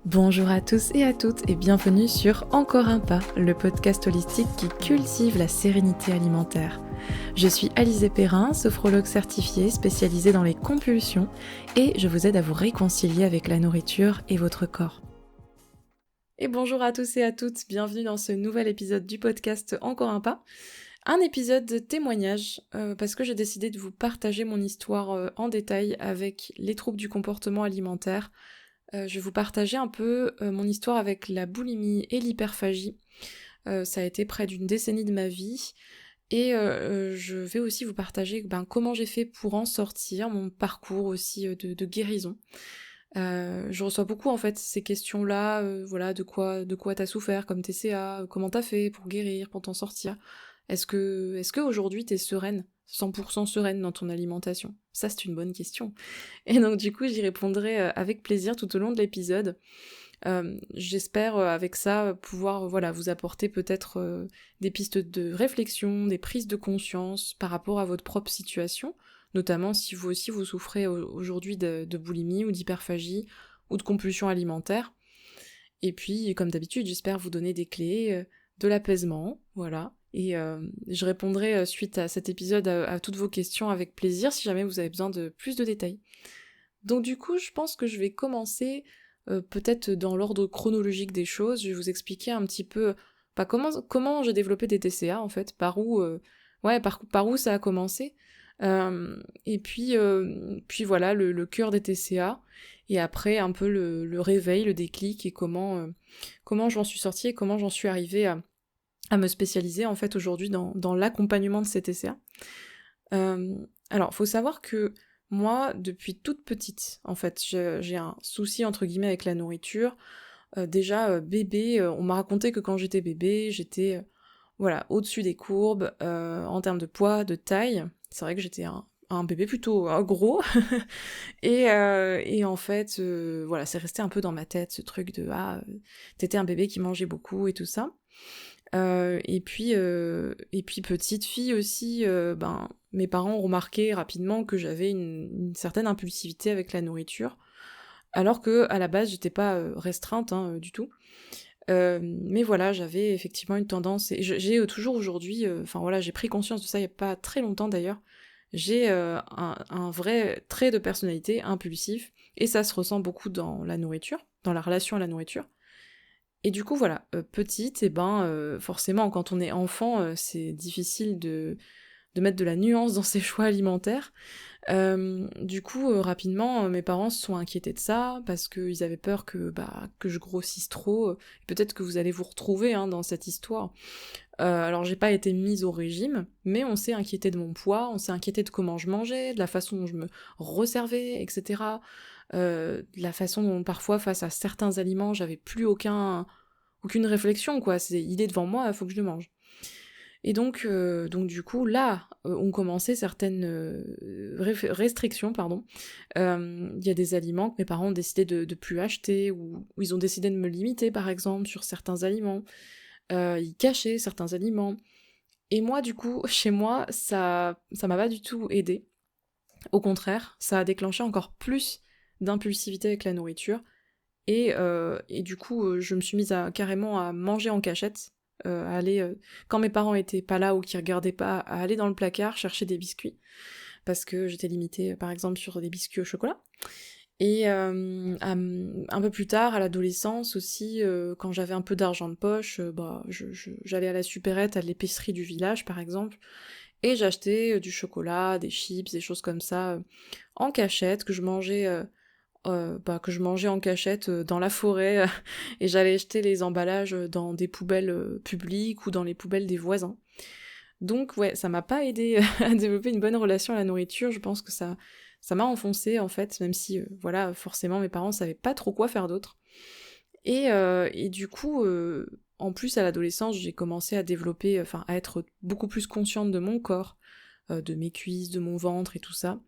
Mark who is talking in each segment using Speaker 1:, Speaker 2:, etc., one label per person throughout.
Speaker 1: Bonjour à tous et à toutes et bienvenue sur Encore un pas, le podcast holistique qui cultive la sérénité alimentaire. Je suis Alizée Perrin, sophrologue certifiée spécialisée dans les compulsions et je vous aide à vous réconcilier avec la nourriture et votre corps. Et bonjour à tous et à toutes, bienvenue dans ce nouvel épisode du podcast Encore un pas. Un épisode de témoignage parce que j'ai décidé de vous partager mon histoire en détail avec les troubles du comportement alimentaire. Je vais vous partager un peu mon histoire avec la boulimie et l'hyperphagie. Ça a été près d'une décennie de ma vie. Et je vais aussi vous partager comment j'ai fait pour en sortir, mon parcours aussi de guérison. Je reçois beaucoup en fait ces questions-là, voilà, de quoi t'as souffert comme TCA, comment t'as fait pour guérir, pour t'en sortir. Est-ce que aujourd'hui t'es sereine, 100% sereine dans ton alimentation? Ça c'est une bonne question. Et donc du coup j'y répondrai avec plaisir tout au long de l'épisode. J'espère avec ça pouvoir voilà vous apporter peut-être des pistes de réflexion, des prises de conscience par rapport à votre propre situation, notamment si vous aussi vous souffrez aujourd'hui de boulimie ou d'hyperphagie ou de compulsion alimentaire. Et puis comme d'habitude j'espère vous donner des clés, de l'apaisement, voilà. Et je répondrai suite à cet épisode à toutes vos questions avec plaisir si jamais vous avez besoin de plus de détails. Donc du coup, je pense que je vais commencer peut-être dans l'ordre chronologique des choses. Je vais vous expliquer un petit peu comment j'ai développé des TCA en fait, par où ça a commencé. Et puis voilà, le cœur des TCA. Et après un peu le réveil, le déclic et comment j'en suis sortie et comment j'en suis arrivée à me spécialiser en fait aujourd'hui dans l'accompagnement de ces TCA. Alors, faut savoir que moi, depuis toute petite, en fait, j'ai un souci entre guillemets avec la nourriture. Déjà, bébé, on m'a raconté que quand j'étais bébé, j'étais voilà, au-dessus des courbes en termes de poids, de taille. C'est vrai que j'étais un bébé plutôt gros. Et en fait, voilà, c'est resté un peu dans ma tête ce truc de t'étais un bébé qui mangeait beaucoup et tout ça. Et puis petite fille aussi, mes parents ont remarqué rapidement que j'avais une certaine impulsivité avec la nourriture, alors que à la base j'étais pas restreinte du tout. Mais voilà, j'avais effectivement une tendance, et j'ai toujours aujourd'hui, enfin voilà, j'ai pris conscience de ça il y a pas très longtemps d'ailleurs, j'ai un vrai trait de personnalité impulsif, et ça se ressent beaucoup dans la nourriture, dans la relation à la nourriture. Et du coup, voilà, petite, forcément, quand on est enfant, c'est difficile de mettre de la nuance dans ses choix alimentaires. Du coup, rapidement, mes parents se sont inquiétés de ça, parce qu'ils avaient peur que je grossisse trop. Peut-être que vous allez vous retrouver dans cette histoire. Alors, j'ai pas été mise au régime, mais on s'est inquiété de mon poids, on s'est inquiété de comment je mangeais, de la façon dont je me resservais, etc. De la façon dont parfois, face à certains aliments, j'avais plus aucune réflexion, quoi. Il est devant moi, il faut que je le mange. Et donc du coup, là, ont commencé certaines restrictions, pardon. Il y a des aliments que mes parents ont décidé de plus acheter, ou ils ont décidé de me limiter, par exemple, sur certains aliments. Ils cachaient certains aliments. Et moi, du coup, chez moi, ça m'a pas du tout aidé. Au contraire, ça a déclenché encore plus d'impulsivité avec la nourriture. Et du coup, je me suis mise carrément à manger en cachette, à aller, quand mes parents étaient pas là ou qu'ils regardaient pas, à aller dans le placard chercher des biscuits, parce que j'étais limitée, par exemple, sur des biscuits au chocolat. Et un peu plus tard, à l'adolescence aussi, quand j'avais un peu d'argent de poche, j'allais à la supérette, à l'épicerie du village, par exemple, et j'achetais du chocolat, des chips, des choses comme ça, en cachette, que je mangeais en cachette dans la forêt, et j'allais jeter les emballages dans des poubelles publiques ou dans les poubelles des voisins. Donc ouais, ça m'a pas aidé à développer une bonne relation à la nourriture. Je pense que ça m'a enfoncé en fait, même si voilà, forcément mes parents savaient pas trop quoi faire d'autre. Et du coup, en plus à l'adolescence, j'ai commencé à développer, à être beaucoup plus consciente de mon corps, de mes cuisses, de mon ventre et tout ça,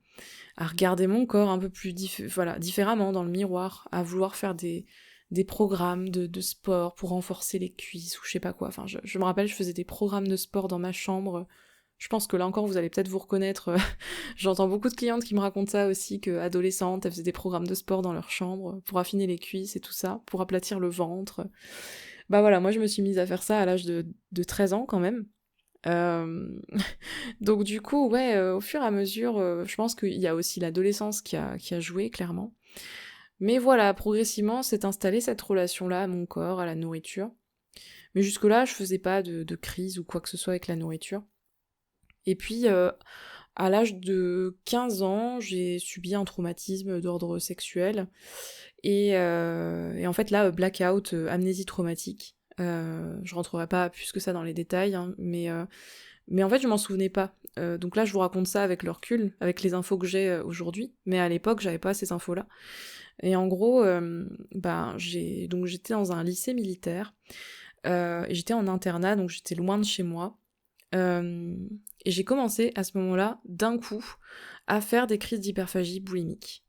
Speaker 1: à regarder mon corps un peu plus différemment dans le miroir, à vouloir faire des programmes de sport pour renforcer les cuisses ou je sais pas quoi. Enfin, je me rappelle, je faisais des programmes de sport dans ma chambre, Je pense que là encore, vous allez peut-être vous reconnaître. J'entends beaucoup de clientes qui me racontent ça aussi, qu'adolescentes, elles faisaient des programmes de sport dans leur chambre pour affiner les cuisses et tout ça, pour aplatir le ventre. Bah voilà, moi je me suis mise à faire ça à l'âge de 13 ans quand même. Euh, Donc du coup, ouais, au fur et à mesure, je pense qu'il y a aussi l'adolescence qui a joué, clairement. Mais voilà, progressivement s'est installée cette relation-là à mon corps, à la nourriture. Mais jusque-là, je faisais pas de crise ou quoi que ce soit avec la nourriture. Et puis, à l'âge de 15 ans, j'ai subi un traumatisme d'ordre sexuel. Et en fait, là, blackout, amnésie traumatique. Je rentrerai pas plus que ça dans les détails, hein, mais en fait, je m'en souvenais pas. Donc là, je vous raconte ça avec le recul, avec les infos que j'ai aujourd'hui. Mais à l'époque, j'avais pas ces infos-là. Et en gros, j'étais dans un lycée militaire. Et j'étais en internat, donc j'étais loin de chez moi. Et j'ai commencé à ce moment-là, d'un coup, à faire des crises d'hyperphagie boulimique.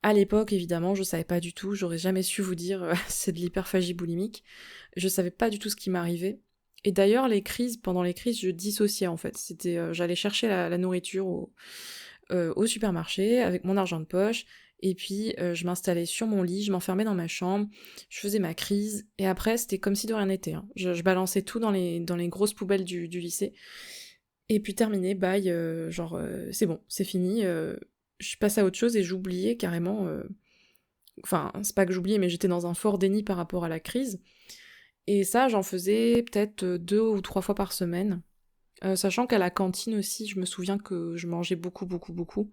Speaker 1: À l'époque, évidemment, je savais pas du tout, j'aurais jamais su vous dire c'est de l'hyperphagie boulimique. Je savais pas du tout ce qui m'arrivait. Et d'ailleurs, pendant les crises, je dissociais en fait. J'allais chercher la nourriture au supermarché avec mon argent de poche, et puis je m'installais sur mon lit, je m'enfermais dans ma chambre, je faisais ma crise, et après c'était comme si de rien n'était. Hein. Je balançais tout dans les grosses poubelles du lycée, et puis terminé, bye, c'est bon, c'est fini, je passe à autre chose et j'oubliais carrément. Enfin, c'est pas que j'oubliais, mais j'étais dans un fort déni par rapport à la crise. Et ça, j'en faisais peut-être 2 ou 3 fois par semaine. Sachant qu'à la cantine aussi, je me souviens que je mangeais beaucoup, beaucoup, beaucoup.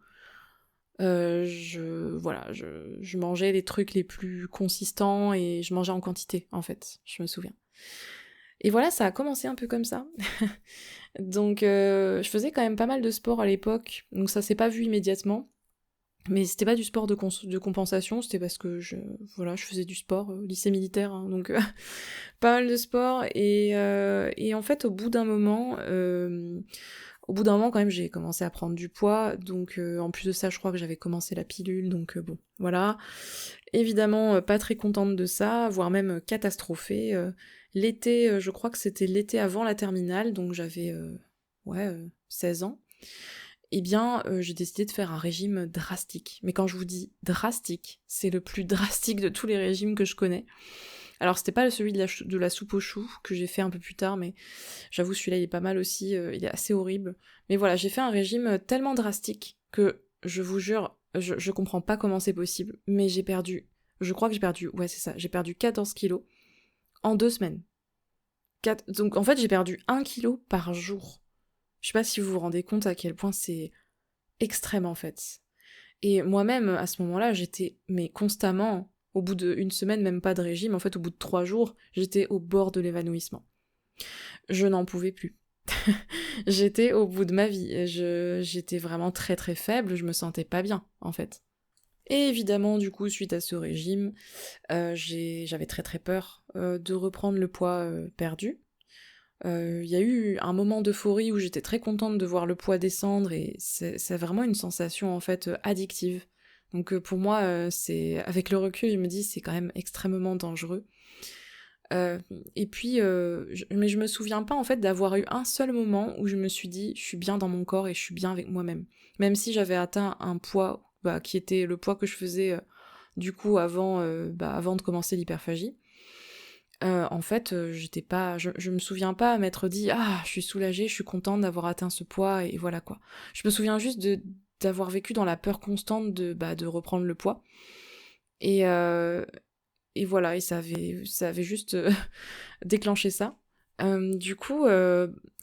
Speaker 1: Je mangeais les trucs les plus consistants et je mangeais en quantité, en fait, je me souviens. Et voilà, ça a commencé un peu comme ça. Donc, je faisais quand même pas mal de sport à l'époque, donc ça s'est pas vu immédiatement. Mais c'était pas du sport de compensation, c'était parce que je faisais du sport au lycée militaire, hein, donc pas mal de sport. Et en fait, au bout d'un moment, quand même, j'ai commencé à prendre du poids, donc en plus de ça, je crois que j'avais commencé la pilule, donc bon, voilà. Évidemment, pas très contente de ça, voire même catastrophée. L'été, je crois que c'était l'été avant la terminale, donc j'avais 16 ans. Eh bien, j'ai décidé de faire un régime drastique. Mais quand je vous dis drastique, c'est le plus drastique de tous les régimes que je connais. Alors c'était pas celui de la soupe aux choux que j'ai fait un peu plus tard, mais j'avoue celui-là il est pas mal aussi, il est assez horrible. Mais voilà, j'ai fait un régime tellement drastique que je vous jure, je comprends pas comment c'est possible, mais je crois que j'ai perdu 14 kilos en 2 semaines. Donc en fait j'ai perdu 1 kilo par jour. Je sais pas si vous vous rendez compte à quel point c'est extrême en fait. Et moi-même, à ce moment-là, j'étais, mais constamment, au bout d'une semaine, même pas de régime, en fait, au bout de 3 jours, j'étais au bord de l'évanouissement. Je n'en pouvais plus. J'étais au bout de ma vie. J'étais vraiment très très faible, je me sentais pas bien, en fait. Et évidemment, du coup, suite à ce régime, j'avais très très peur de reprendre le poids perdu. Il y a eu un moment d'euphorie où j'étais très contente de voir le poids descendre et c'est vraiment une sensation en fait addictive. Donc pour moi, c'est avec le recul, je me dis c'est quand même extrêmement dangereux. Et puis, mais je me souviens pas en fait d'avoir eu un seul moment où je me suis dit je suis bien dans mon corps et je suis bien avec moi-même. Même si j'avais atteint un poids qui était le poids que je faisais du coup avant de commencer l'hyperphagie. En fait, je me souviens pas m'être dit ah je suis soulagée, je suis contente d'avoir atteint ce poids et voilà quoi. Je me souviens juste d'avoir vécu dans la peur constante de reprendre le poids et et voilà et ça avait juste déclenché ça. Du coup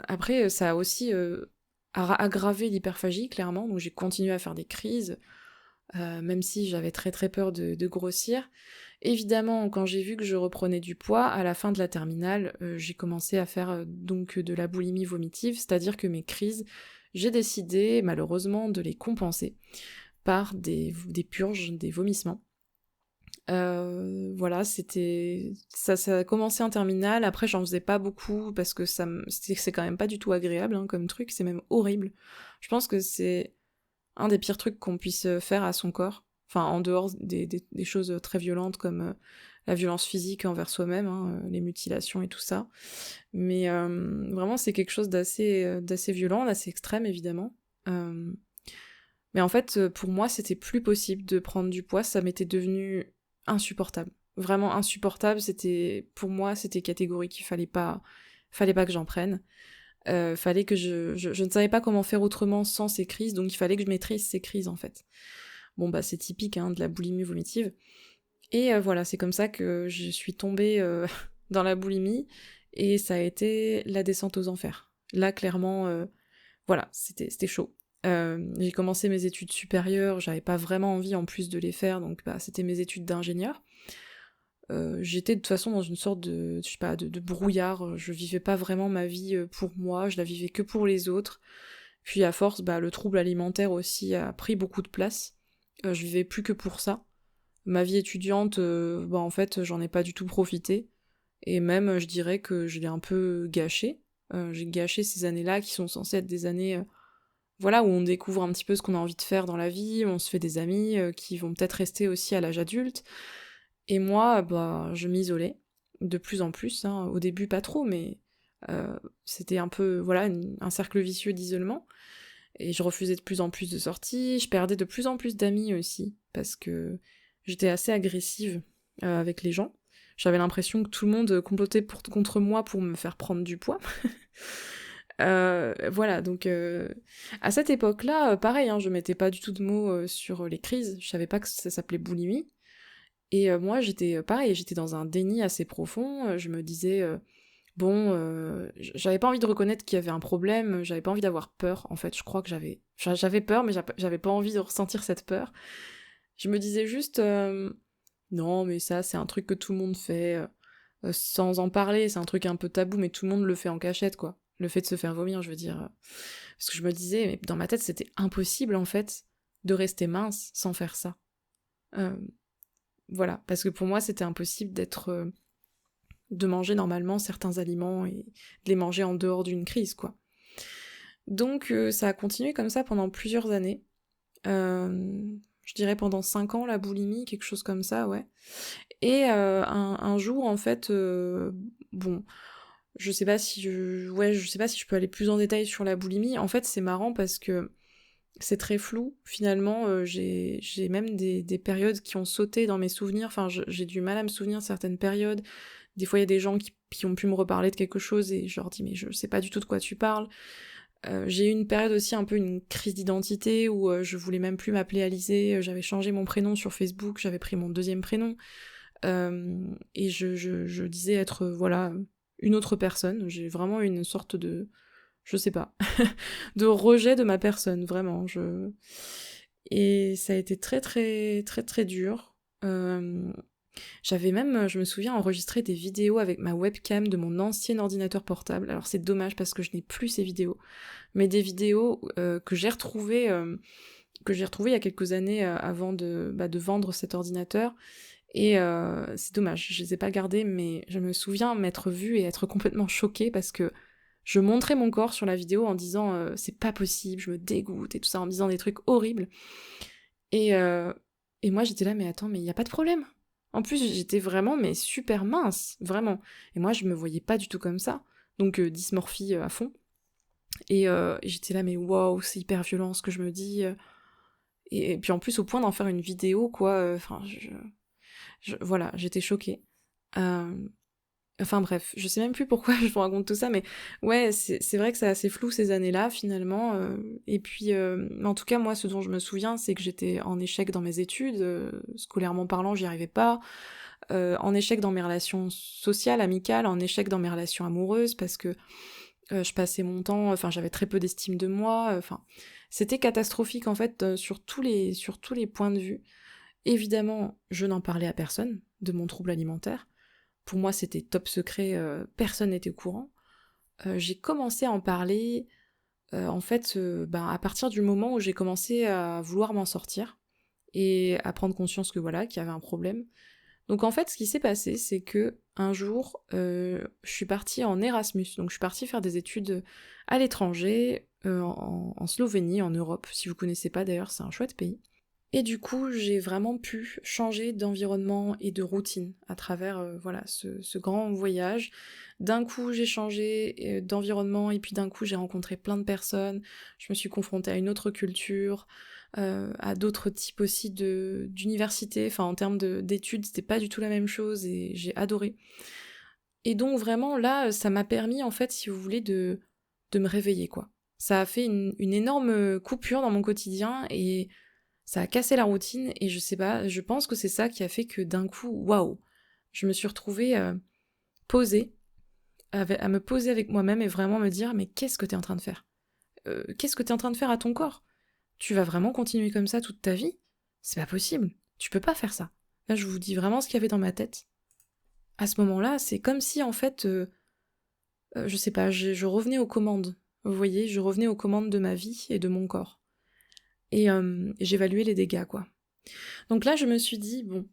Speaker 1: après ça a aussi aggravé l'hyperphagie clairement, donc j'ai continué à faire des crises. Même si j'avais très très peur de grossir. Évidemment, quand j'ai vu que je reprenais du poids, à la fin de la terminale, j'ai commencé à faire donc de la boulimie vomitive, c'est-à-dire que mes crises, j'ai décidé malheureusement de les compenser par des purges, des vomissements. Voilà, ça a commencé en terminale, après j'en faisais pas beaucoup parce que c'est quand même pas du tout agréable hein, comme truc, c'est même horrible. Je pense que c'est un des pires trucs qu'on puisse faire à son corps. Enfin, en dehors des choses très violentes comme la violence physique envers soi-même, hein, les mutilations et tout ça. Mais vraiment, c'est quelque chose d'assez violent, d'assez extrême, évidemment. Mais en fait, pour moi, c'était plus possible de prendre du poids, ça m'était devenu insupportable. Vraiment insupportable, pour moi, c'était catégorique, fallait pas que j'en prenne. Fallait que je ne savais pas comment faire autrement sans ces crises, donc il fallait que je maîtrise ces crises, en fait. Bon, bah, c'est typique, hein, de la boulimie vomitive. Et voilà, c'est comme ça que je suis tombée dans la boulimie, et ça a été la descente aux enfers. Là, clairement, voilà, c'était chaud. J'ai commencé mes études supérieures, j'avais pas vraiment envie en plus de les faire, donc bah, c'était mes études d'ingénieur. J'étais de toute façon dans une sorte de, je sais pas, de brouillard, je vivais pas vraiment ma vie pour moi, je la vivais que pour les autres. Puis à force, bah, le trouble alimentaire aussi a pris beaucoup de place. Je vivais plus que pour ça. Ma vie étudiante, bah en fait, j'en ai pas du tout profité. Et même, je dirais que je l'ai un peu gâché. J'ai gâché ces années-là qui sont censées être des années, voilà, où on découvre un petit peu ce qu'on a envie de faire dans la vie, où on se fait des amis qui vont peut-être rester aussi à l'âge adulte. Et moi, bah, je m'isolais de plus en plus, hein. Au début pas trop, mais c'était un peu, voilà, un cercle vicieux d'isolement. Et je refusais de plus en plus de sorties, je perdais de plus en plus d'amis aussi, parce que j'étais assez agressive avec les gens. J'avais l'impression que tout le monde complotait contre moi pour me faire prendre du poids. Voilà, donc à cette époque-là, pareil, hein, je mettais pas du tout de mots sur les crises, je savais pas que ça s'appelait boulimie. Et moi, j'étais pareil, j'étais dans un déni assez profond, je me disais, bon, j'avais pas envie de reconnaître qu'il y avait un problème, j'avais pas envie d'avoir peur, en fait, je crois que j'avais peur, mais j'avais pas envie de ressentir cette peur. Je me disais juste, non, mais ça, c'est un truc que tout le monde fait, sans en parler, c'est un truc un peu tabou, mais tout le monde le fait en cachette, quoi. Le fait de se faire vomir, je veux dire. Parce que je me disais, mais dans ma tête, c'était impossible, en fait, de rester mince sans faire ça. Euh, voilà, parce que pour moi, c'était impossible de manger normalement certains aliments et de les manger en dehors d'une crise, quoi. Donc ça a continué comme ça pendant plusieurs années. Je dirais pendant 5 ans, la boulimie, quelque chose comme ça, ouais. Et un jour, en fait, bon, je sais pas si je peux aller plus en détail sur la boulimie. En fait, c'est marrant parce que c'est très flou, finalement, j'ai même des périodes qui ont sauté dans mes souvenirs, enfin, j'ai du mal à me souvenir de certaines périodes. Des fois, il y a des gens qui ont pu me reparler de quelque chose et je leur dis, mais je sais pas du tout de quoi tu parles. J'ai eu une période aussi un peu une crise d'identité où je voulais même plus m'appeler Alizée, j'avais changé mon prénom sur Facebook, j'avais pris mon deuxième prénom, et je disais être, voilà, une autre personne. J'ai vraiment eu une sorte de, je sais pas, de rejet de ma personne, vraiment. Et ça a été très très très très dur. J'avais même, je me souviens, enregistré des vidéos avec ma webcam de mon ancien ordinateur portable. Alors c'est dommage parce que je n'ai plus ces vidéos, mais des vidéos que j'ai retrouvées il y a quelques années avant de vendre cet ordinateur. Et c'est dommage, je les ai pas gardées, mais je me souviens m'être vue et être complètement choquée parce que je montrais mon corps sur la vidéo en disant c'est pas possible, je me dégoûte et tout ça, en me disant des trucs horribles. Et, euh, et moi j'étais là, mais attends, mais il y a pas de problème. En plus j'étais vraiment mais super mince, vraiment. Et moi je me voyais pas du tout comme ça. Donc dysmorphie à fond. Et j'étais là, mais waouh, c'est hyper violent ce que je me dis. Et puis en plus au point d'en faire une vidéo, quoi. Enfin, voilà, j'étais choquée. Euh, Enfin bref, je sais même plus pourquoi je vous raconte tout ça, mais ouais, c'est vrai que c'est assez flou ces années-là, finalement. Et puis, en tout cas, moi, ce dont je me souviens, c'est que j'étais en échec dans mes études, scolairement parlant, j'y arrivais pas. En échec dans mes relations sociales, amicales, en échec dans mes relations amoureuses, parce que je passais mon temps, enfin, j'avais très peu d'estime de moi, enfin, c'était catastrophique, en fait, sur tous les points de vue. Évidemment, je n'en parlais à personne de mon trouble alimentaire. Pour moi, c'était top secret, personne n'était au courant. J'ai commencé à en parler, en fait, à partir du moment où j'ai commencé à vouloir m'en sortir et à prendre conscience que voilà, qu'il y avait un problème. Donc en fait, ce qui s'est passé, c'est que un jour, je suis partie en Erasmus, donc je suis partie faire des études à l'étranger, en Slovénie, en Europe. Si vous connaissez pas d'ailleurs, c'est un chouette pays. Et du coup, j'ai vraiment pu changer d'environnement et de routine à travers ce grand voyage. D'un coup, j'ai changé d'environnement et puis d'un coup, j'ai rencontré plein de personnes. Je me suis confrontée à une autre culture, à d'autres types aussi d'universités. Enfin, en termes d'études, c'était pas du tout la même chose et j'ai adoré. Et donc vraiment là, ça m'a permis en fait, si vous voulez, de me réveiller quoi. Ça a fait une énorme coupure dans mon quotidien et ça a cassé la routine et je sais pas, je pense que c'est ça qui a fait que d'un coup, waouh, je me suis retrouvée posée, à me poser avec moi-même et vraiment me dire mais qu'est-ce que t'es en train de faire? Qu'est-ce que t'es en train de faire à ton corps? Tu vas vraiment continuer comme ça toute ta vie? C'est pas possible, tu peux pas faire ça. Là je vous dis vraiment ce qu'il y avait dans ma tête. À ce moment-là, c'est comme si en fait, je sais pas, je revenais aux commandes. Vous voyez, je revenais aux commandes de ma vie et de mon corps. Et j'évaluais les dégâts quoi. Donc là, je me suis dit, bon,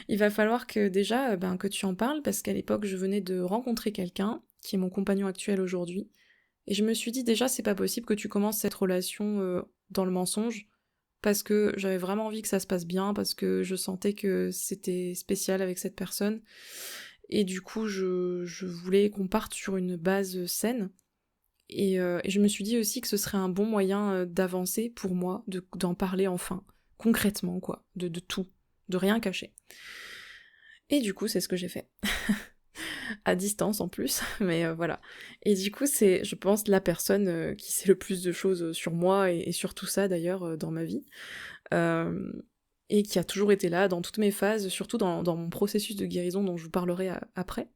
Speaker 1: il va falloir que déjà, que tu en parles, parce qu'à l'époque, je venais de rencontrer quelqu'un, qui est mon compagnon actuel aujourd'hui, et je me suis dit, déjà, c'est pas possible que tu commences cette relation dans le mensonge, parce que j'avais vraiment envie que ça se passe bien, parce que je sentais que c'était spécial avec cette personne, et du coup, je voulais qu'on parte sur une base saine, et je me suis dit aussi que ce serait un bon moyen d'avancer pour moi, d'en parler enfin, concrètement, quoi, de tout, de rien cacher. Et du coup, c'est ce que j'ai fait. À distance en plus, mais voilà. Et du coup, c'est, je pense, la personne qui sait le plus de choses sur moi et sur tout ça d'ailleurs dans ma vie. Euh, et qui a toujours été là dans toutes mes phases, surtout dans mon processus de guérison dont je vous parlerai après.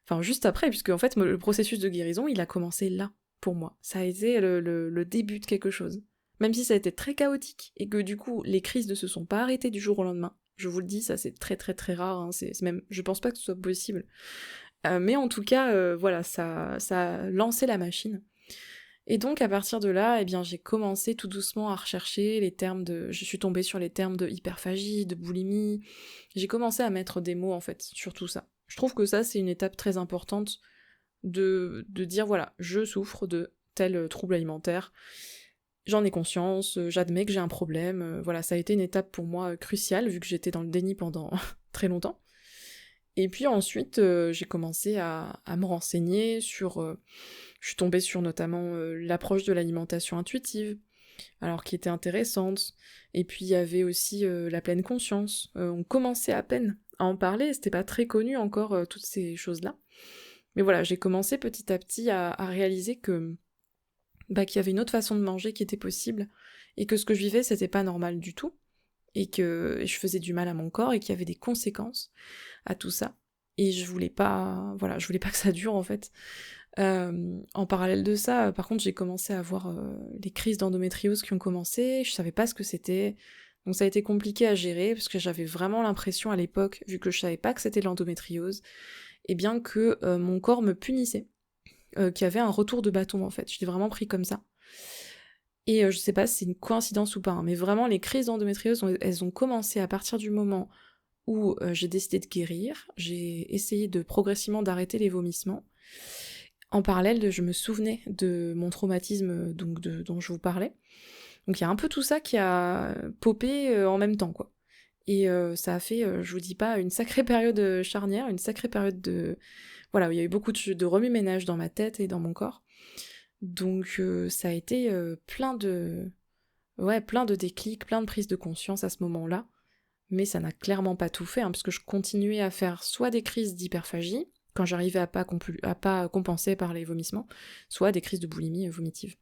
Speaker 1: Enfin, juste après, puisque en fait, le processus de guérison, il a commencé là, pour moi. Ça a été le début de quelque chose. Même si ça a été très chaotique, et que du coup, les crises ne se sont pas arrêtées du jour au lendemain. Je vous le dis, ça c'est très très très rare, hein, c'est même, je pense pas que ce soit possible. Mais en tout cas, voilà, ça a lancé la machine. Et donc à partir de là, eh bien j'ai commencé tout doucement à rechercher les termes de... Je suis tombée sur les termes de hyperphagie, de boulimie. J'ai commencé à mettre des mots en fait sur tout ça. Je trouve que ça c'est une étape très importante de dire voilà, je souffre de tel trouble alimentaire, j'en ai conscience, j'admets que j'ai un problème, voilà, ça a été une étape pour moi cruciale vu que j'étais dans le déni pendant très longtemps. Et puis ensuite, j'ai commencé à me renseigner sur... je suis tombée sur notamment l'approche de l'alimentation intuitive, alors qui était intéressante. Et puis il y avait aussi la pleine conscience. On commençait à peine à en parler, c'était pas très connu encore, toutes ces choses-là. Mais voilà, j'ai commencé petit à petit à réaliser que qu'il y avait une autre façon de manger qui était possible, et que ce que je vivais, c'était pas normal du tout, et que je faisais du mal à mon corps, et qu'il y avait des conséquences à tout ça. Et je voulais pas, voilà, je voulais pas que ça dure en fait. En parallèle de ça, par contre, j'ai commencé à avoir les crises d'endométriose qui ont commencé, je savais pas ce que c'était, donc ça a été compliqué à gérer, parce que j'avais vraiment l'impression à l'époque, vu que je savais pas que c'était l'endométriose, et bien que mon corps me punissait, qu'il y avait un retour de bâton en fait, je l'ai vraiment pris comme ça. Et je sais pas si c'est une coïncidence ou pas, hein, mais vraiment les crises d'endométriose, elles ont commencé à partir du moment où j'ai décidé de guérir, j'ai essayé de progressivement d'arrêter les vomissements. En parallèle, je me souvenais de mon traumatisme dont je vous parlais. Donc il y a un peu tout ça qui a popé en même temps, quoi. Et ça a fait, je vous dis pas, une sacrée période charnière, une sacrée période de... Voilà, où il y a eu beaucoup de remue-ménage dans ma tête et dans mon corps. Donc ça a été plein de... Ouais, plein de déclics, plein de prises de conscience à ce moment-là. Mais ça n'a clairement pas tout fait, hein, parce que je continuais à faire soit des crises d'hyperphagie, quand j'arrivais à pas compenser par les vomissements, soit des crises de boulimie vomitive.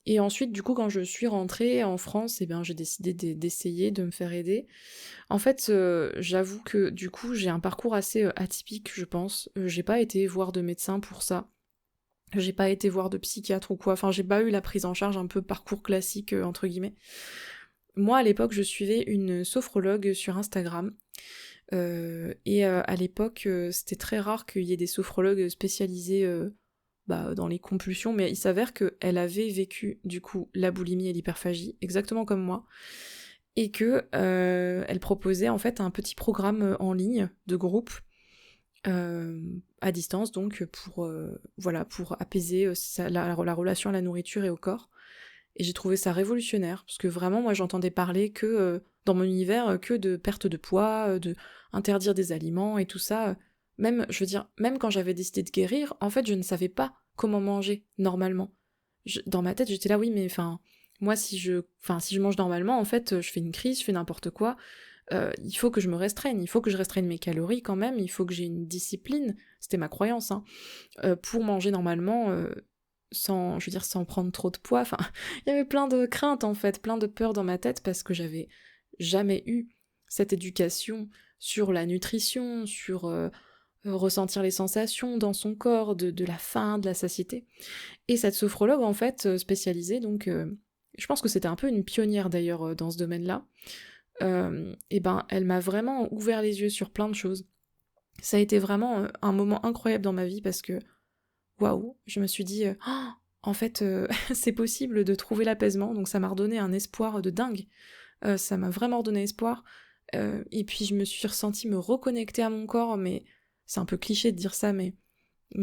Speaker 1: Et ensuite, du coup, quand je suis rentrée en France, eh bien, j'ai décidé d'essayer de me faire aider. En fait, j'avoue que du coup, j'ai un parcours assez atypique, je pense. J'ai pas été voir de médecin pour ça. J'ai pas été voir de psychiatre ou quoi. Enfin, j'ai pas eu la prise en charge un peu parcours classique, entre guillemets. Moi, à l'époque, je suivais une sophrologue sur Instagram. À l'époque, c'était très rare qu'il y ait des sophrologues spécialisés dans les compulsions, mais il s'avère qu'elle avait vécu, du coup, la boulimie et l'hyperphagie, exactement comme moi, et que elle proposait en fait un petit programme en ligne de groupe, à distance, donc pour apaiser la relation à la nourriture et au corps. Et j'ai trouvé ça révolutionnaire, parce que vraiment, moi, j'entendais parler que, dans mon univers, que de perte de poids, de interdire des aliments et tout ça. Même, je veux dire, même quand j'avais décidé de guérir, en fait, je ne savais pas comment manger normalement. Dans ma tête, j'étais là, oui, mais enfin, moi, si je mange normalement, en fait, je fais une crise, je fais n'importe quoi. Il faut que je me restreigne, il faut que je restreigne mes calories quand même, il faut que j'ai une discipline, c'était ma croyance, hein, pour manger normalement, sans prendre trop de poids. Enfin, il y avait plein de craintes en fait, plein de peurs dans ma tête parce que j'avais jamais eu cette éducation sur la nutrition, sur ressentir les sensations dans son corps, de la faim, de la satiété. Et cette sophrologue en fait, spécialisée, donc je pense que c'était un peu une pionnière d'ailleurs dans ce domaine-là, et ben elle m'a vraiment ouvert les yeux sur plein de choses. Ça a été vraiment un moment incroyable dans ma vie parce que waouh, je me suis dit oh, en fait c'est possible de trouver l'apaisement, donc ça m'a redonné un espoir de dingue. Ça m'a vraiment redonné espoir. Et puis je me suis ressentie me reconnecter à mon corps, mais c'est un peu cliché de dire ça, mais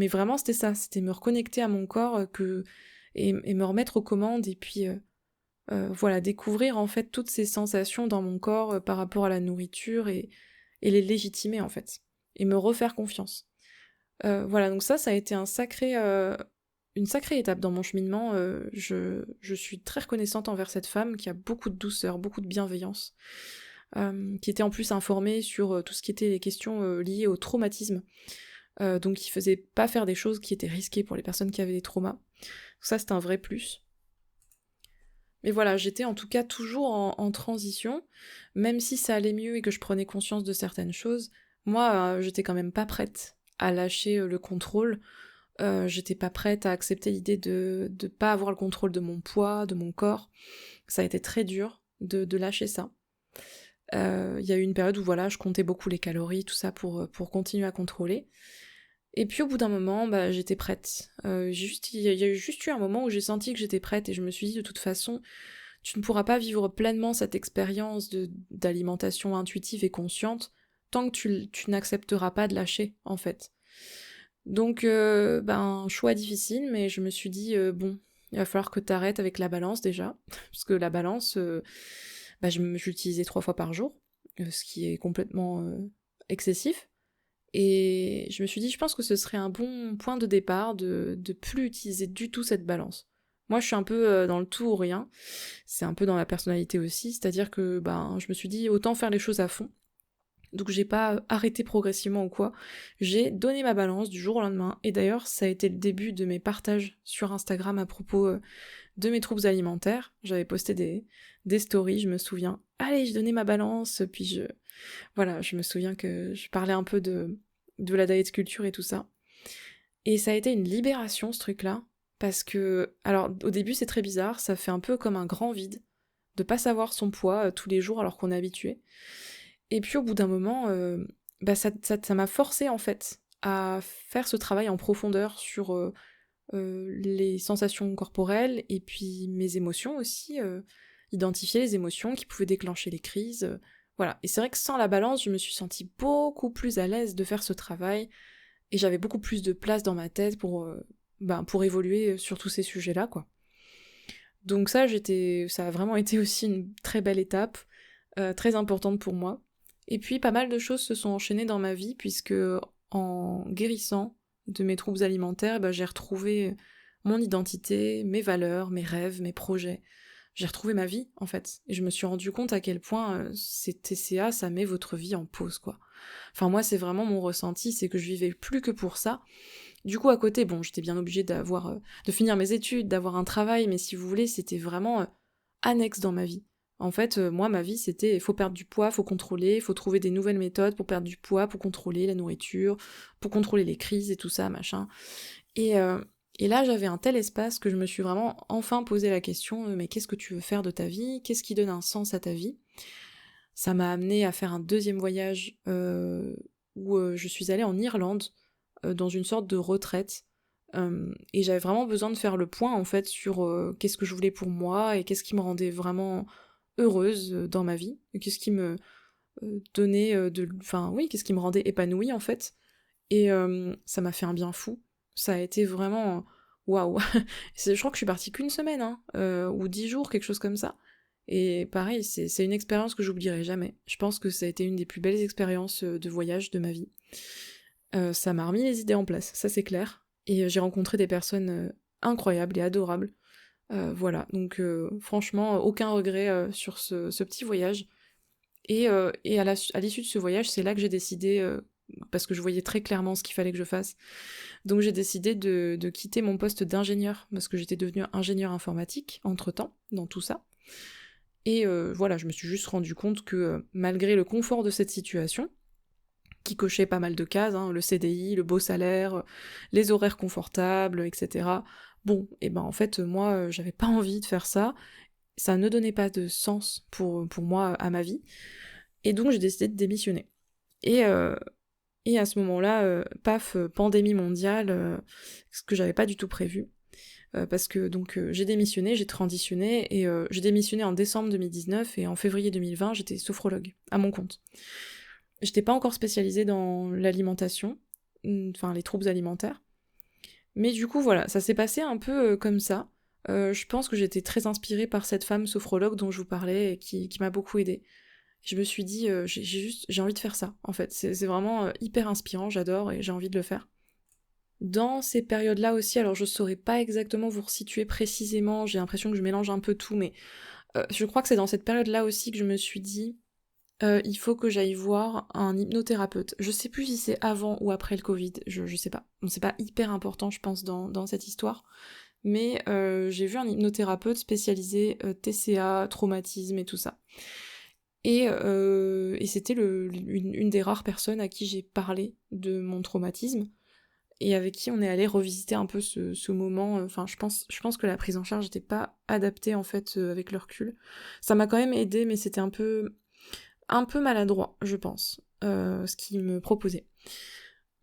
Speaker 1: vraiment c'était ça, c'était me reconnecter à mon corps et me remettre aux commandes et puis voilà, découvrir en fait toutes ces sensations dans mon corps par rapport à la nourriture et les légitimer en fait, et me refaire confiance. Voilà, donc ça a été une sacrée étape dans mon cheminement. Je suis très reconnaissante envers cette femme qui a beaucoup de douceur, beaucoup de bienveillance, qui était en plus informée sur tout ce qui était les questions liées au traumatisme, donc qui faisait pas faire des choses qui étaient risquées pour les personnes qui avaient des traumas. Ça, c'est un vrai plus. Mais voilà, j'étais en tout cas toujours en transition, même si ça allait mieux et que je prenais conscience de certaines choses, moi, j'étais quand même pas prête à lâcher le contrôle, j'étais pas prête à accepter l'idée de pas avoir le contrôle de mon poids, de mon corps. Ça a été très dur de lâcher ça. Il y a eu une période où voilà, je comptais beaucoup les calories, tout ça pour continuer à contrôler. Et puis au bout d'un moment, bah, j'étais prête. Il y a juste eu un moment où j'ai senti que j'étais prête et je me suis dit de toute façon, tu ne pourras pas vivre pleinement cette expérience d'alimentation intuitive et consciente tant que tu n'accepteras pas de lâcher, en fait. Donc, choix difficile, mais je me suis dit, bon, il va falloir que t'arrêtes avec la balance déjà, parce que la balance, je l'utilisais 3 fois par jour, ce qui est complètement excessif. Et je me suis dit, je pense que ce serait un bon point de départ de plus utiliser du tout cette balance. Moi, je suis un peu dans le tout ou rien. C'est un peu dans la personnalité aussi, c'est-à-dire que je me suis dit autant faire les choses à fond. Donc j'ai pas arrêté progressivement ou quoi. J'ai donné ma balance du jour au lendemain. Et d'ailleurs, ça a été le début de mes partages sur Instagram à propos de mes troubles alimentaires. J'avais posté des stories, je me souviens. Allez, j'ai donné ma balance, puis je me souviens que je parlais un peu de la diet culture et tout ça. Et ça a été une libération, ce truc-là, parce que, alors, au début, c'est très bizarre, ça fait un peu comme un grand vide, de pas savoir son poids tous les jours alors qu'on est habitué. Et puis, au bout d'un moment, ça m'a forcé, en fait, à faire ce travail en profondeur sur les sensations corporelles et puis mes émotions aussi, identifier les émotions qui pouvaient déclencher les crises, voilà. Et c'est vrai que sans la balance, je me suis sentie beaucoup plus à l'aise de faire ce travail, et j'avais beaucoup plus de place dans ma tête pour évoluer sur tous ces sujets-là, quoi. Donc ça a vraiment été aussi une très belle étape, très importante pour moi. Et puis pas mal de choses se sont enchaînées dans ma vie, puisque en guérissant de mes troubles alimentaires, j'ai retrouvé mon identité, mes valeurs, mes rêves, mes projets. J'ai retrouvé ma vie, en fait. Et je me suis rendu compte à quel point ces TCA, ça met votre vie en pause, quoi. Enfin, moi, c'est vraiment mon ressenti, c'est que je vivais plus que pour ça. Du coup, à côté, bon, j'étais bien obligée de finir mes études, d'avoir un travail, mais si vous voulez, c'était vraiment annexe dans ma vie. En fait, moi, ma vie, c'était, faut perdre du poids, faut contrôler, faut trouver des nouvelles méthodes pour perdre du poids, pour contrôler la nourriture, pour contrôler les crises et tout ça, machin. Et, euh, et là, j'avais un tel espace que je me suis vraiment enfin posé la question, mais qu'est-ce que tu veux faire de ta vie? Qu'est-ce qui donne un sens à ta vie? Ça m'a amené à faire un deuxième voyage où je suis allée en Irlande, dans une sorte de retraite. Et j'avais vraiment besoin de faire le point, en fait, sur qu'est-ce que je voulais pour moi et qu'est-ce qui me rendait vraiment heureuse dans ma vie, et qu'est-ce qui me donnait qu'est-ce qui me rendait épanouie, en fait. Et ça m'a fait un bien fou. Ça a été vraiment waouh. Je crois que je suis partie qu'une semaine, hein, ou 10 jours, quelque chose comme ça. Et pareil, c'est une expérience que j'oublierai jamais. Je pense que ça a été une des plus belles expériences de voyage de ma vie. Ça m'a remis les idées en place, ça c'est clair. Et j'ai rencontré des personnes incroyables et adorables. Voilà, donc franchement, aucun regret sur ce petit voyage. Et à l'issue de ce voyage, c'est là que j'ai décidé, parce que je voyais très clairement ce qu'il fallait que je fasse, donc j'ai décidé de quitter mon poste d'ingénieur, parce que j'étais devenue ingénieur informatique, entre-temps, dans tout ça. Et voilà, je me suis juste rendu compte que malgré le confort de cette situation, qui cochait pas mal de cases, hein, le CDI, le beau salaire, les horaires confortables, etc. Bon, et ben en fait, moi, j'avais pas envie de faire ça ne donnait pas de sens pour moi à ma vie, et donc j'ai décidé de démissionner. Et, euh, et à ce moment-là, paf, pandémie mondiale, ce que j'avais pas du tout prévu. Parce que donc j'ai démissionné, j'ai transitionné, et j'ai démissionné en décembre 2019, et en février 2020, j'étais sophrologue, à mon compte. J'étais pas encore spécialisée dans l'alimentation, enfin les troubles alimentaires, mais du coup voilà, ça s'est passé un peu comme ça. Je pense que j'étais très inspirée par cette femme sophrologue dont je vous parlais, et qui m'a beaucoup aidée. Je me suis dit, j'ai envie de faire ça, en fait. C'est vraiment hyper inspirant, j'adore, et j'ai envie de le faire. Dans ces périodes-là aussi, alors je saurais pas exactement vous resituer précisément, j'ai l'impression que je mélange un peu tout, mais je crois que c'est dans cette période-là aussi que je me suis dit, il faut que j'aille voir un hypnothérapeute. Je sais plus si c'est avant ou après le Covid, je sais pas. Bon, c'est pas hyper important, je pense, dans cette histoire, mais j'ai vu un hypnothérapeute spécialisé TCA, traumatisme et tout ça. Et c'était une des rares personnes à qui j'ai parlé de mon traumatisme, et avec qui on est allé revisiter un peu ce moment. Enfin, je pense que la prise en charge n'était pas adaptée, en fait, avec le recul. Ça m'a quand même aidé, mais c'était un peu maladroit, je pense, ce qu'il me proposait.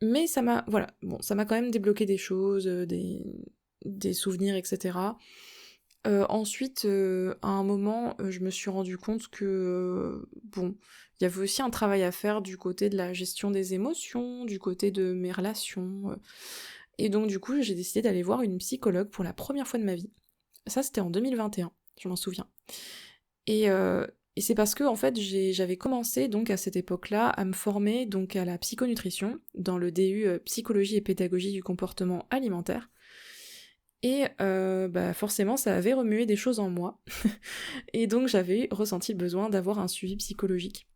Speaker 1: Mais voilà, bon, ça m'a quand même débloqué des choses, des souvenirs, etc. Ensuite, à un moment, je me suis rendu compte que, bon, il y avait aussi un travail à faire du côté de la gestion des émotions, du côté de mes relations, et donc du coup, j'ai décidé d'aller voir une psychologue pour la première fois de ma vie. Ça, c'était en 2021, je m'en souviens. Et, euh, et c'est parce que, en fait, j'avais commencé, donc, à cette époque-là, à me former, donc, à la psychonutrition, dans le DU Psychologie et Pédagogie du comportement alimentaire. Et bah forcément, ça avait remué des choses en moi. Et donc j'avais ressenti le besoin d'avoir un suivi psychologique.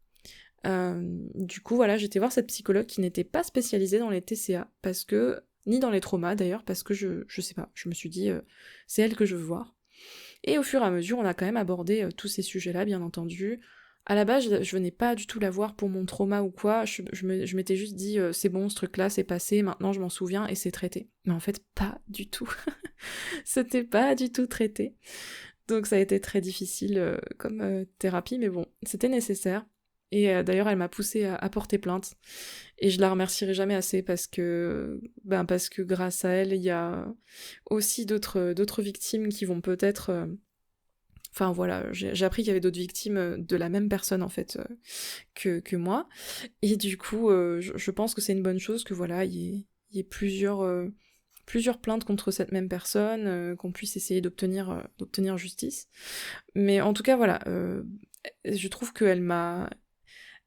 Speaker 1: Du coup, voilà, j'étais voir cette psychologue qui n'était pas spécialisée dans les TCA, parce que, ni dans les traumas d'ailleurs, parce que je sais pas, je me suis dit, c'est elle que je veux voir. Et au fur et à mesure, on a quand même abordé tous ces sujets-là, bien entendu. À la base, je venais pas du tout la voir pour mon trauma ou quoi, je m'étais juste dit, c'est bon, ce truc-là, c'est passé, maintenant je m'en souviens, et c'est traité. Mais en fait, pas du tout. C'était pas du tout traité. Donc ça a été très difficile comme thérapie, mais bon, c'était nécessaire. Et d'ailleurs, elle m'a poussée à porter plainte. Et je la remercierai jamais assez, parce que grâce à elle, il y a aussi d'autres victimes qui vont peut-être... Enfin voilà, j'ai appris qu'il y avait d'autres victimes de la même personne, en fait, que moi. Et du coup, je pense que c'est une bonne chose que voilà, il y ait plusieurs plaintes contre cette même personne, qu'on puisse essayer d'obtenir justice. Mais en tout cas, voilà, je trouve qu'elle m'a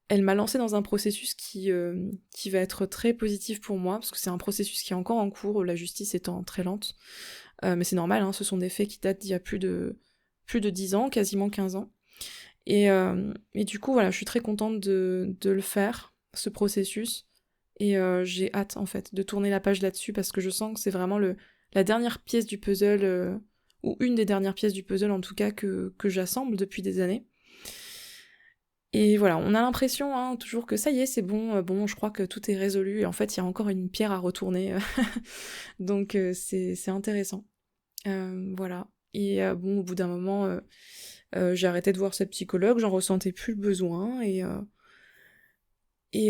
Speaker 1: lancée dans un processus qui va être très positif pour moi, parce que c'est un processus qui est encore en cours, la justice étant très lente. Mais c'est normal, hein, ce sont des faits qui datent d'il y a plus de 10 ans, quasiment 15 ans. Et du coup, voilà, je suis très contente de le faire, ce processus. Et j'ai hâte, en fait, de tourner la page là-dessus, parce que je sens que c'est vraiment la dernière pièce du puzzle, ou une des dernières pièces du puzzle, en tout cas, que j'assemble depuis des années. Et voilà, on a l'impression, hein, toujours que ça y est, c'est bon, bon, je crois que tout est résolu, et en fait, il y a encore une pierre à retourner. Donc, c'est intéressant. Voilà. Et bon, au bout d'un moment, j'ai arrêté de voir cette psychologue, j'en ressentais plus le besoin, et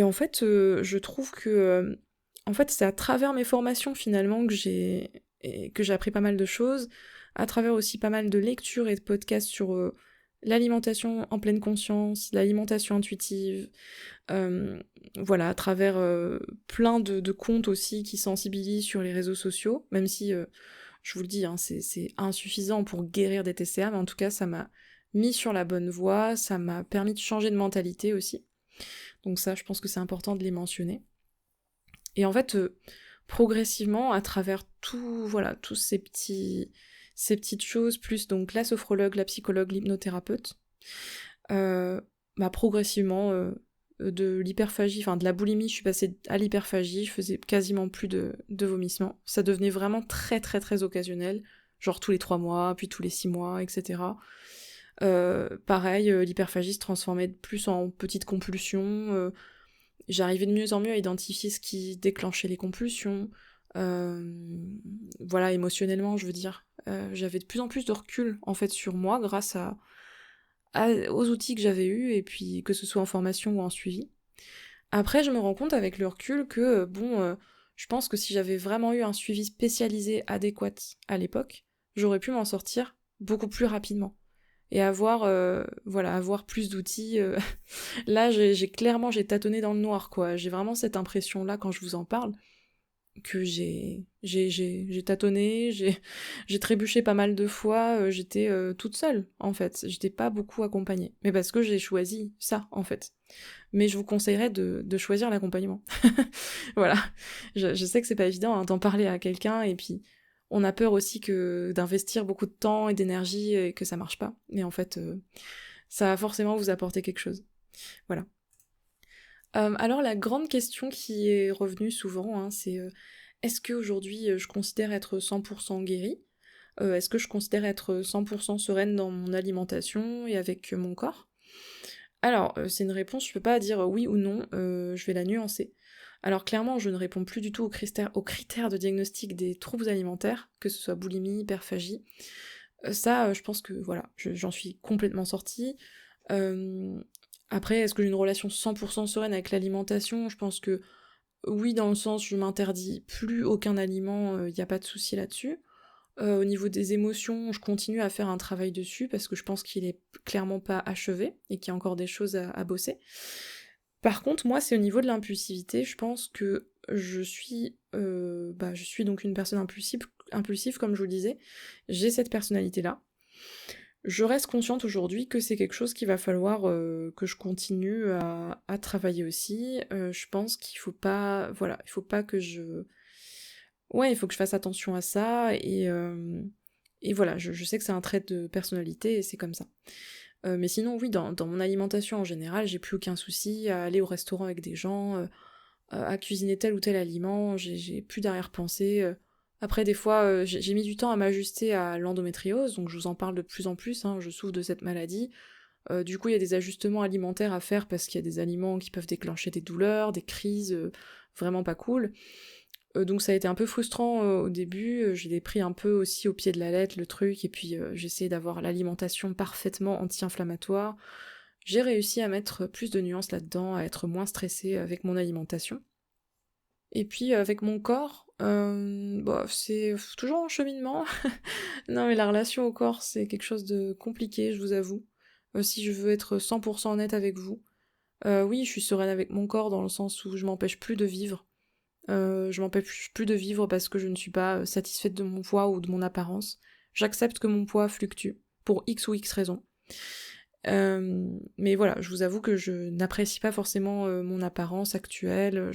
Speaker 1: en fait, je trouve que en fait, c'est à travers mes formations finalement que j'ai appris pas mal de choses, à travers aussi pas mal de lectures et de podcasts sur l'alimentation en pleine conscience, l'alimentation intuitive, voilà, à travers plein de comptes aussi qui sensibilisent sur les réseaux sociaux, même si je vous le dis, hein, c'est insuffisant pour guérir des TCA, mais en tout cas, ça m'a mis sur la bonne voie, ça m'a permis de changer de mentalité aussi. Donc ça, je pense que c'est important de les mentionner. Et en fait, progressivement, à travers tous ces petites choses, plus donc la sophrologue, la psychologue, l'hypnothérapeute, progressivement, de l'hyperphagie, enfin de la boulimie, je suis passée à l'hyperphagie, je faisais quasiment plus de vomissements. Ça devenait vraiment très très très occasionnel, genre tous les 3 mois, puis tous les 6 mois, etc. Pareil, l'hyperphagie se transformait plus en petites compulsions, j'arrivais de mieux en mieux à identifier ce qui déclenchait les compulsions, voilà, émotionnellement, je veux dire. J'avais de plus en plus de recul, en fait, sur moi, grâce aux outils que j'avais eus, et puis que ce soit en formation ou en suivi. Après, je me rends compte avec le recul que, je pense que si j'avais vraiment eu un suivi spécialisé adéquat à l'époque, j'aurais pu m'en sortir beaucoup plus rapidement. Et avoir plus d'outils. Là, j'ai tâtonné dans le noir, quoi. J'ai vraiment cette impression-là, quand je vous en parle, que j'ai tâtonné, j'ai trébuché pas mal de fois, j'étais toute seule, en fait. J'étais pas beaucoup accompagnée. Mais parce que j'ai choisi ça, en fait. Mais je vous conseillerais de choisir l'accompagnement. Voilà. Je sais que c'est pas évident, hein, d'en parler à quelqu'un, et puis on a peur aussi que d'investir beaucoup de temps et d'énergie et que ça marche pas. Mais en fait, ça va forcément vous apporter quelque chose. Voilà. Alors la grande question qui est revenue souvent, hein, c'est est-ce qu'aujourd'hui je considère être 100% guérie? Est-ce que je considère être 100% sereine dans mon alimentation et avec mon corps? Alors, c'est une réponse, je peux pas dire oui ou non, je vais la nuancer. Alors clairement, je ne réponds plus du tout aux critères de diagnostic des troubles alimentaires, que ce soit boulimie, hyperphagie. Ça, je pense que voilà, j'en suis complètement sortie. Après, est-ce que j'ai une relation 100% sereine avec l'alimentation? Je pense que oui, dans le sens je m'interdis plus aucun aliment, y a pas de souci là-dessus. Au niveau des émotions, je continue à faire un travail dessus parce que je pense qu'il est clairement pas achevé et qu'il y a encore des choses à bosser. Par contre, moi, c'est au niveau de l'impulsivité, je pense que je suis donc une personne impulsive, comme je vous le disais. J'ai cette personnalité-là. Je reste consciente aujourd'hui que c'est quelque chose qu'il va falloir que je continue à travailler aussi. Je pense qu'il faut pas, voilà, il faut pas que je... Ouais, il faut que je fasse attention à ça, et voilà, je sais que c'est un trait de personnalité et c'est comme ça. Mais sinon, oui, dans mon alimentation en général, j'ai plus aucun souci à aller au restaurant avec des gens, à cuisiner tel ou tel aliment, j'ai plus d'arrière-pensée. Après, des fois, j'ai mis du temps à m'ajuster à l'endométriose, donc je vous en parle de plus en plus, hein, je souffre de cette maladie. Du coup, il y a des ajustements alimentaires à faire parce qu'il y a des aliments qui peuvent déclencher des douleurs, des crises, vraiment pas cool. Donc ça a été un peu frustrant au début, j'ai pris un peu aussi au pied de la lettre le truc, et puis j'ai essayé d'avoir l'alimentation parfaitement anti-inflammatoire. J'ai réussi à mettre plus de nuances là-dedans, à être moins stressée avec mon alimentation. Et puis avec mon corps, c'est toujours en cheminement. Non mais la relation au corps, c'est quelque chose de compliqué, je vous avoue. Si je veux être 100% honnête avec vous. Oui, je suis sereine avec mon corps dans le sens où je m'empêche plus de vivre. Je m'empêche plus de vivre parce que je ne suis pas satisfaite de mon poids ou de mon apparence. J'accepte que mon poids fluctue, pour X ou X raisons. Mais voilà, je vous avoue que je n'apprécie pas forcément mon apparence actuelle.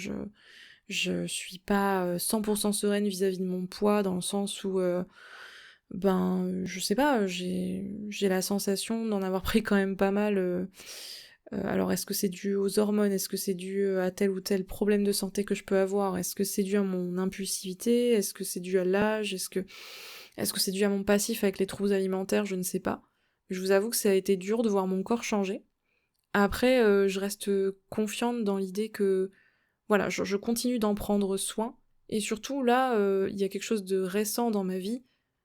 Speaker 1: Je suis pas 100% sereine vis-à-vis de mon poids, dans le sens où, je sais pas, j'ai la sensation d'en avoir pris quand même pas mal. Alors, est-ce que c'est dû aux hormones? Est-ce que c'est dû à tel ou tel problème de santé que je peux avoir? Est-ce que c'est dû à mon impulsivité? Est-ce que c'est dû à l'âge? Est-ce que c'est dû à mon passif avec les troubles alimentaires? Je ne sais pas. Je vous avoue que ça a été dur de voir mon corps changer. Après, je reste confiante dans l'idée que, voilà, je continue d'en prendre soin. Et surtout, là, il y a quelque chose de récent dans ma vie,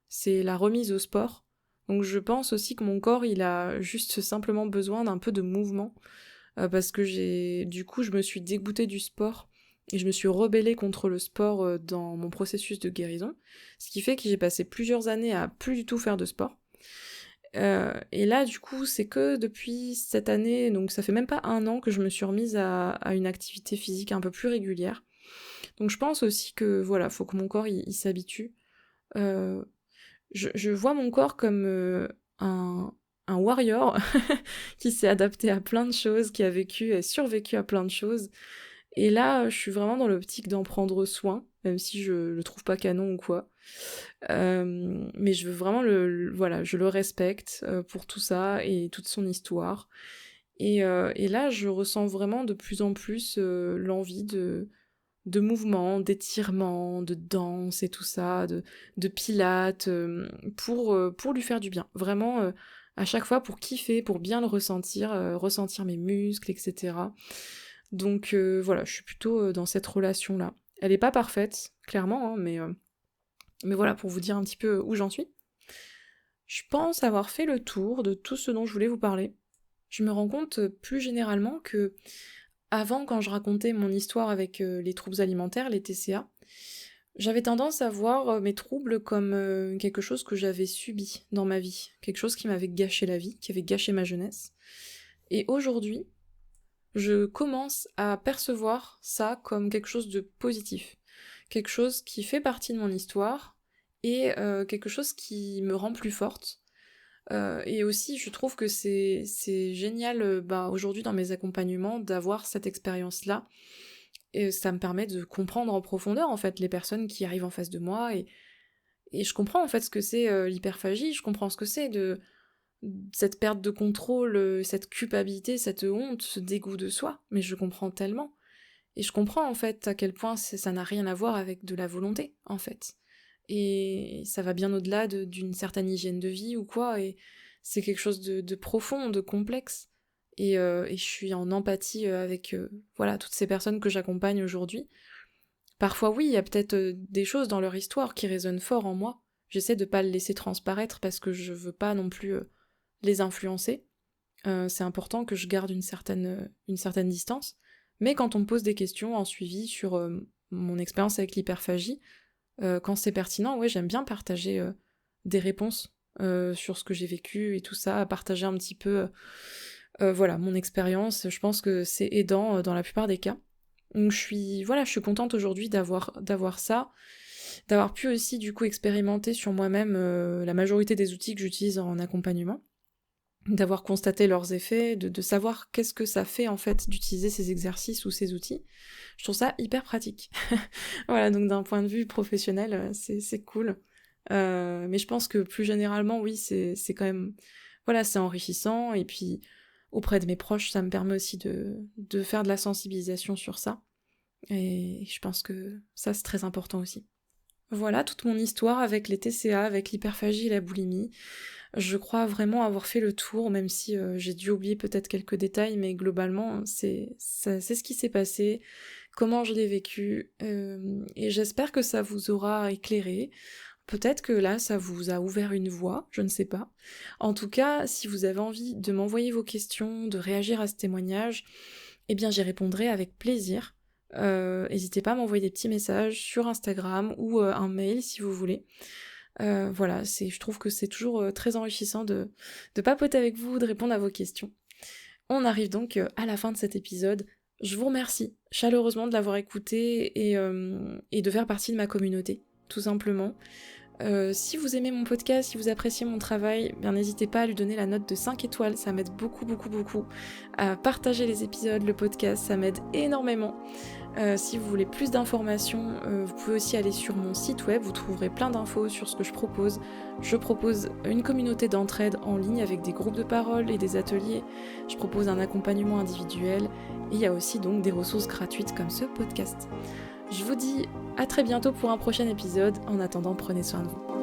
Speaker 1: c'est la remise au sport. Donc je pense aussi que mon corps, il a juste simplement besoin d'un peu de mouvement, parce que je me suis dégoûtée du sport, et je me suis rebellée contre le sport dans mon processus de guérison, ce qui fait que j'ai passé plusieurs années à plus du tout faire de sport. Et là, du coup, c'est que depuis cette année, donc ça fait même pas un an que je me suis remise à une activité physique un peu plus régulière. Donc je pense aussi que, voilà, faut que mon corps, il s'habitue. je vois mon corps comme un warrior qui s'est adapté à plein de choses, qui a vécu et survécu à plein de choses. Et là, je suis vraiment dans l'optique d'en prendre soin, même si je le trouve pas canon ou quoi. Mais je veux vraiment voilà, je le respecte pour tout ça et toute son histoire. Et là, je ressens vraiment de plus en plus l'envie de mouvements, d'étirements, de danse et tout ça, de pilates, pour lui faire du bien. Vraiment, à chaque fois, pour kiffer, pour bien le ressentir, ressentir mes muscles, etc. Donc voilà, je suis plutôt dans cette relation-là. Elle est pas parfaite, clairement, hein, mais voilà, pour vous dire un petit peu où j'en suis. Je pense avoir fait le tour de tout ce dont je voulais vous parler. Je me rends compte plus généralement que avant, quand je racontais mon histoire avec les troubles alimentaires, les TCA, j'avais tendance à voir mes troubles comme quelque chose que j'avais subi dans ma vie, quelque chose qui m'avait gâché la vie, qui avait gâché ma jeunesse. Et aujourd'hui, je commence à percevoir ça comme quelque chose de positif, quelque chose qui fait partie de mon histoire et quelque chose qui me rend plus forte. Et aussi, je trouve que c'est génial aujourd'hui dans mes accompagnements d'avoir cette expérience-là. Et ça me permet de comprendre en profondeur en fait les personnes qui arrivent en face de moi et je comprends en fait ce que c'est l'hyperphagie, je comprends ce que c'est de cette perte de contrôle, cette culpabilité, cette honte, ce dégoût de soi, mais je comprends tellement. Et je comprends en fait à quel point ça n'a rien à voir avec de la volonté, en fait. Et ça va bien au-delà d'une certaine hygiène de vie ou quoi, et c'est quelque chose de profond, de complexe. Et je suis en empathie avec voilà, toutes ces personnes que j'accompagne aujourd'hui. Parfois oui, il y a peut-être des choses dans leur histoire qui résonnent fort en moi. J'essaie de pas le laisser transparaître parce que je veux pas non plus les influencer. C'est important que je garde une certaine distance. Mais quand on me pose des questions en suivi sur mon expérience avec l'hyperphagie, quand c'est pertinent, ouais, j'aime bien partager des réponses sur ce que j'ai vécu et tout ça, partager un petit peu voilà, mon expérience. Je pense que c'est aidant dans la plupart des cas. Donc je suis contente aujourd'hui d'avoir ça, d'avoir pu aussi du coup expérimenter sur moi-même la majorité des outils que j'utilise en accompagnement, d'avoir constaté leurs effets, de savoir qu'est-ce que ça fait en fait d'utiliser ces exercices ou ces outils. Je trouve ça hyper pratique. Voilà, donc d'un point de vue professionnel, c'est cool. Mais je pense que plus généralement, oui, c'est quand même... Voilà, c'est enrichissant, et puis auprès de mes proches, ça me permet aussi de faire de la sensibilisation sur ça. Et je pense que ça, c'est très important aussi. Voilà toute mon histoire avec les TCA, avec l'hyperphagie et la boulimie. Je crois vraiment avoir fait le tour, même si j'ai dû oublier peut-être quelques détails, mais globalement, c'est ce qui s'est passé, comment je l'ai vécu, et j'espère que ça vous aura éclairé. Peut-être que là, ça vous a ouvert une voie, je ne sais pas. En tout cas, si vous avez envie de m'envoyer vos questions, de réagir à ce témoignage, eh bien j'y répondrai avec plaisir. N'hésitez pas à m'envoyer des petits messages sur Instagram ou un mail si vous voulez. Voilà, je trouve que c'est toujours très enrichissant de papoter avec vous, de répondre à vos questions. On arrive donc à la fin de cet épisode. Je vous remercie chaleureusement de l'avoir écouté et de faire partie de ma communauté, tout simplement. Si vous aimez mon podcast, si vous appréciez mon travail, bien n'hésitez pas à lui donner la note de 5 étoiles, ça m'aide beaucoup à partager les épisodes, le podcast, ça m'aide énormément. Si vous voulez plus d'informations, vous pouvez aussi aller sur mon site web, vous trouverez plein d'infos sur ce que je propose. Je propose une communauté d'entraide en ligne avec des groupes de parole et des ateliers. Je propose un accompagnement individuel et il y a aussi donc des ressources gratuites comme ce podcast. Je vous dis à très bientôt pour un prochain épisode. En attendant, prenez soin de vous.